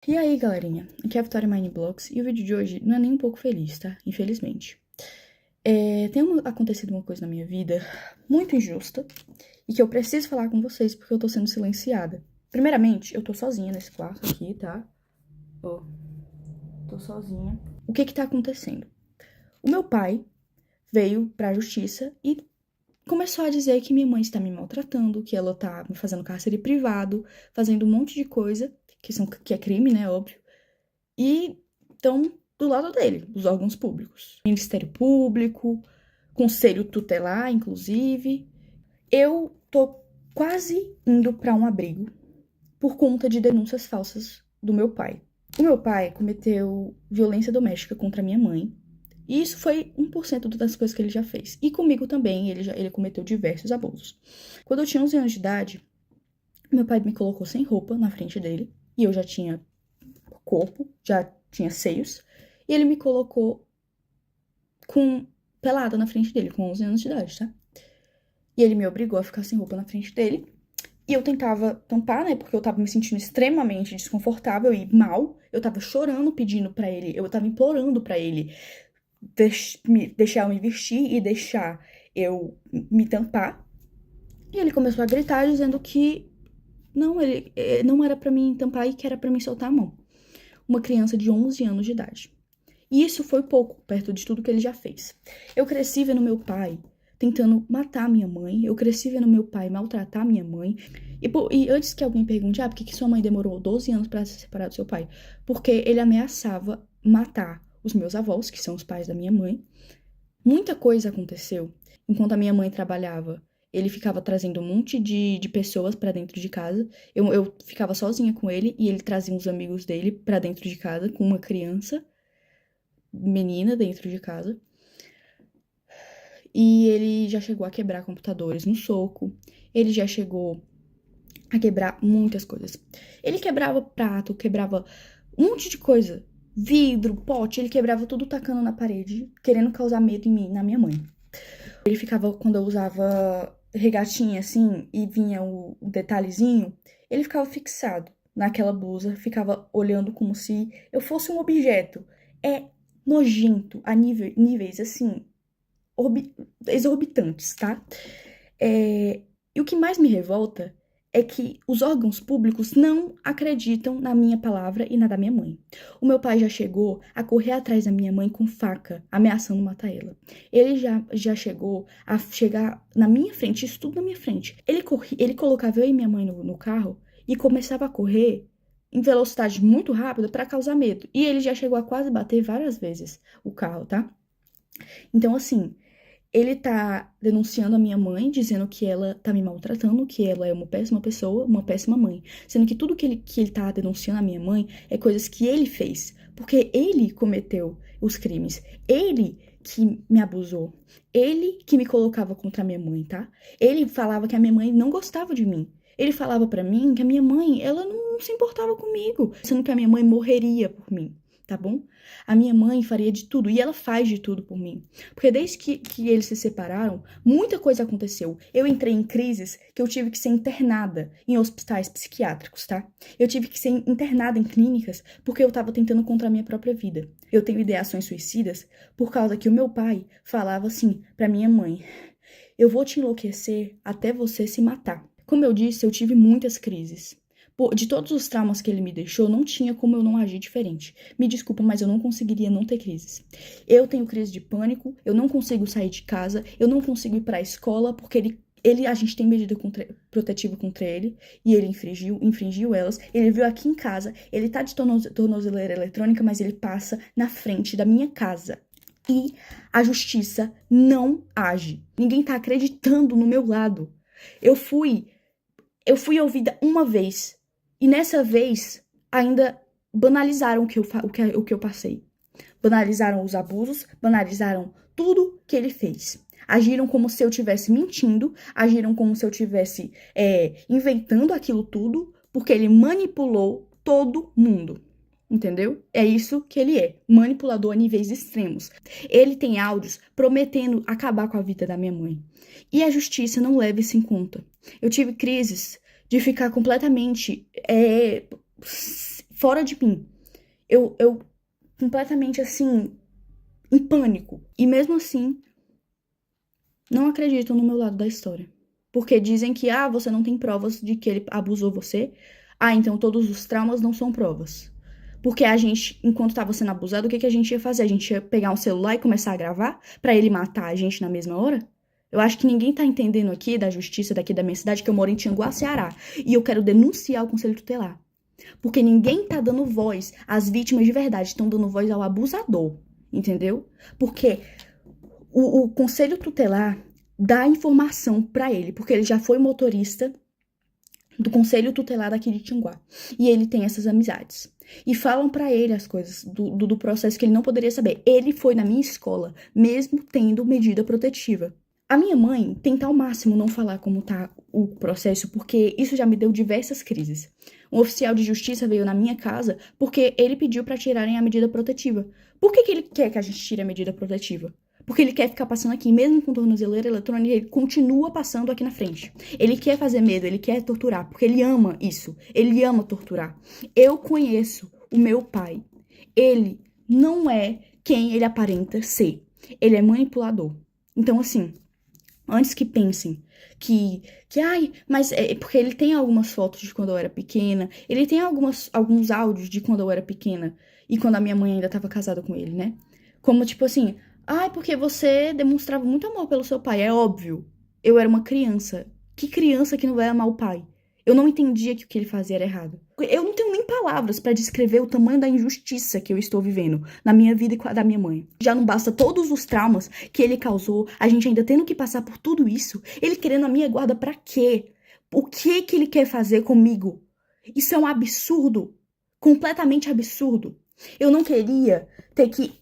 E aí, galerinha? Aqui é a Vitória Mineblocks e o vídeo de hoje não é nem um pouco feliz, tá? Infelizmente. Acontecido uma coisa na minha vida muito injusta e que eu preciso falar com vocês porque eu tô sendo silenciada. Primeiramente, eu tô sozinha nesse quarto aqui, tá? Ó, tô sozinha. O que que tá acontecendo? O meu pai veio pra justiça e começou a dizer que minha mãe está me maltratando, que ela tá me fazendo cárcere privado, fazendo um monte de coisa, que é crime, né, óbvio. E estão do lado dele, os órgãos públicos. Ministério Público, Conselho Tutelar, inclusive. Eu tô quase indo para um abrigo por conta de denúncias falsas do meu pai. O meu pai cometeu violência doméstica contra minha mãe. E isso foi 1% das coisas que ele já fez. E comigo também, ele cometeu diversos abusos. Quando eu tinha 11 anos de idade, meu pai me colocou sem roupa na frente dele. E eu já tinha corpo, já tinha seios, e ele me colocou com pelada na frente dele, com 11 anos de idade, tá? E ele me obrigou a ficar sem roupa na frente dele, e eu tentava tampar, né, porque eu tava me sentindo extremamente desconfortável e mal, eu tava chorando pedindo pra ele, eu tava implorando pra ele deixar eu me vestir e deixar eu me tampar, e ele começou a gritar dizendo que ele não era pra mim tampar e que era pra mim soltar a mão. Uma criança de 11 anos de idade. E isso foi pouco, perto de tudo que ele já fez. Eu cresci vendo meu pai tentando matar minha mãe, eu cresci vendo meu pai maltratar minha mãe. E antes que alguém pergunte, por que sua mãe demorou 12 anos para se separar do seu pai? Porque ele ameaçava matar os meus avós, que são os pais da minha mãe. Muita coisa aconteceu enquanto a minha mãe trabalhava. Ele ficava trazendo um monte de pessoas pra dentro de casa. Eu ficava sozinha com ele e ele trazia uns amigos dele pra dentro de casa com uma criança menina dentro de casa. E ele já chegou a quebrar computadores no soco. Ele já chegou a quebrar muitas coisas. Ele quebrava prato, quebrava um monte de coisa. Vidro, pote, ele quebrava tudo tacando na parede, querendo causar medo em mim, na minha mãe. Ele ficava, quando eu usava regatinha assim, e vinha o detalhezinho, ele ficava fixado naquela blusa, ficava olhando como se eu fosse um objeto. É nojento a níveis assim, exorbitantes, tá? E o que mais me revolta é que os órgãos públicos não acreditam na minha palavra e na da minha mãe. O meu pai já chegou a correr atrás da minha mãe com faca, ameaçando matar ela. Ele já chegou a chegar na minha frente, isso tudo na minha frente. Ele colocava eu e minha mãe no carro e começava a correr em velocidade muito rápida para causar medo. E ele já chegou a quase bater várias vezes o carro, tá? Então, assim, ele tá denunciando a minha mãe, dizendo que ela tá me maltratando, que ela é uma péssima pessoa, uma péssima mãe. Sendo que tudo que ele tá denunciando a minha mãe é coisas que ele fez. Porque ele cometeu os crimes. Ele que me abusou. Ele que me colocava contra a minha mãe, tá? Ele falava que a minha mãe não gostava de mim. Ele falava pra mim que a minha mãe, ela não se importava comigo. Sendo que a minha mãe morreria por mim, tá bom? A minha mãe faria de tudo, e ela faz de tudo por mim. Porque desde que eles se separaram, muita coisa aconteceu. Eu entrei em crises que eu tive que ser internada em hospitais psiquiátricos, tá? Eu tive que ser internada em clínicas porque eu tava tentando contra a minha própria vida. Eu tenho ideações suicidas por causa que o meu pai falava assim pra minha mãe: eu vou te enlouquecer até você se matar. Como eu disse, eu tive muitas crises. De todos os traumas que ele me deixou, não tinha como eu não agir diferente. Me desculpa, mas eu não conseguiria não ter crises. Eu tenho crise de pânico, eu não consigo sair de casa, eu não consigo ir pra escola, porque a gente tem medida protetiva contra ele, e ele infringiu elas. Ele veio aqui em casa, ele tá de tornozeleira eletrônica, mas ele passa na frente da minha casa. E a justiça não age. Ninguém tá acreditando no meu lado. Eu fui ouvida uma vez. E nessa vez, ainda banalizaram o que eu passei. Banalizaram os abusos, banalizaram tudo que ele fez. Agiram como se eu estivesse mentindo, agiram como se eu estivesse inventando aquilo tudo, porque ele manipulou todo mundo. Entendeu? É isso que ele é, manipulador a níveis extremos. Ele tem áudios prometendo acabar com a vida da minha mãe. E a justiça não leva isso em conta. Eu tive crises de ficar completamente fora de mim. Eu completamente, assim, em pânico. E mesmo assim, não acreditam no meu lado da história. Porque dizem que, você não tem provas de que ele abusou você. Então todos os traumas não são provas. Porque a gente, enquanto tava sendo abusado, o que a gente ia fazer? A gente ia pegar um celular e começar a gravar pra ele matar a gente na mesma hora? Eu acho que ninguém tá entendendo aqui da justiça daqui da minha cidade, que eu moro em Tianguá, Ceará. E eu quero denunciar o Conselho Tutelar. Porque ninguém tá dando voz às vítimas de verdade, estão dando voz ao abusador. Entendeu? Porque o Conselho Tutelar dá informação pra ele, porque ele já foi motorista do Conselho Tutelar daqui de Tianguá. E ele tem essas amizades. E falam pra ele as coisas do processo que ele não poderia saber. Ele foi na minha escola, mesmo tendo medida protetiva. A minha mãe tenta ao máximo não falar como tá o processo, porque isso já me deu diversas crises. Um oficial de justiça veio na minha casa porque ele pediu pra tirarem a medida protetiva. Por que ele quer que a gente tire a medida protetiva? Porque ele quer ficar passando aqui, mesmo com tornozeleira eletrônica, ele continua passando aqui na frente. Ele quer fazer medo, ele quer torturar, porque ele ama isso. Ele ama torturar. Eu conheço o meu pai. Ele não é quem ele aparenta ser. Ele é manipulador. Então, assim, antes que pensem mas é porque ele tem algumas fotos de quando eu era pequena, ele tem alguns áudios de quando eu era pequena e quando a minha mãe ainda estava casada com ele, né? Como tipo assim, porque você demonstrava muito amor pelo seu pai. É óbvio. Eu era uma criança. Que criança que não vai amar o pai? Eu não entendia que o que ele fazia era errado. Eu não tenho nem palavras pra descrever o tamanho da injustiça que eu estou vivendo na minha vida e com a da minha mãe. Já não basta todos os traumas que ele causou, a gente ainda tendo que passar por tudo isso, ele querendo a minha guarda pra quê? O que ele quer fazer comigo? Isso é um absurdo. Completamente absurdo. Eu não queria ter que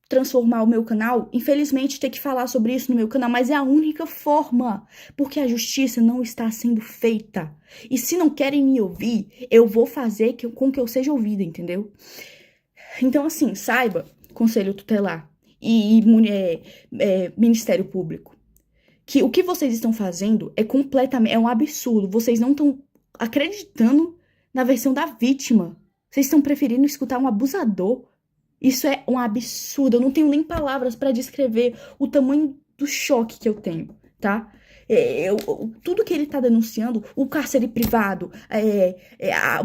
transformar o meu canal, infelizmente ter que falar sobre isso no meu canal, mas é a única forma, porque a justiça não está sendo feita. E se não querem me ouvir, eu vou fazer com que eu seja ouvida, entendeu? Então, assim, saiba, Conselho Tutelar e Ministério Público, que o que vocês estão fazendo é um absurdo. Vocês não estão acreditando na versão da vítima. Vocês estão preferindo escutar um abusador. Isso é um absurdo. Eu não tenho nem palavras pra descrever o tamanho do choque que eu tenho, tá? Tudo que ele tá denunciando, o cárcere privado,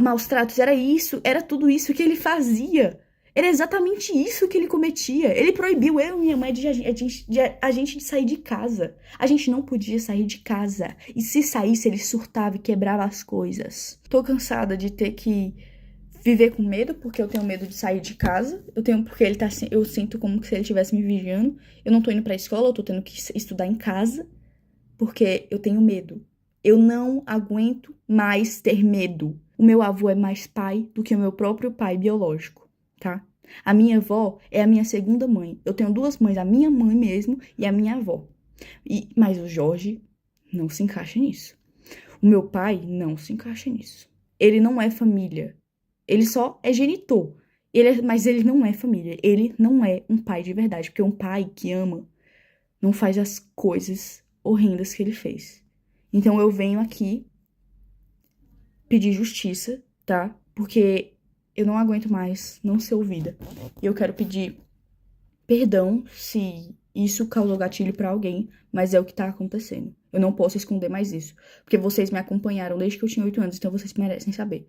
maus tratos, era tudo isso que ele fazia. Era exatamente isso que ele cometia. Ele proibiu eu e minha mãe de a gente sair de casa. A gente não podia sair de casa. E se saísse, ele surtava e quebrava as coisas. Tô cansada de ter que viver com medo, porque eu tenho medo de sair de casa. Porque eu sinto como se ele estivesse me vigiando. Eu não tô indo pra escola, eu tô tendo que estudar em casa, porque eu tenho medo. Eu não aguento mais ter medo. O meu avô é mais pai do que o meu próprio pai biológico, tá? A minha avó é a minha segunda mãe. Eu tenho duas mães, a minha mãe mesmo e a minha avó. Mas o Jorge não se encaixa nisso. O meu pai não se encaixa nisso. Ele não é família. Ele só é genitor. Mas ele não é família. Ele não é um pai de verdade. Porque um pai que ama não faz as coisas horrendas que ele fez. Então eu venho aqui pedir justiça, tá? Porque eu não aguento mais não ser ouvida. E eu quero pedir perdão se isso causou gatilho pra alguém, mas é o que tá acontecendo. Eu não posso esconder mais isso. Porque vocês me acompanharam desde que eu tinha 8 anos, então vocês merecem saber.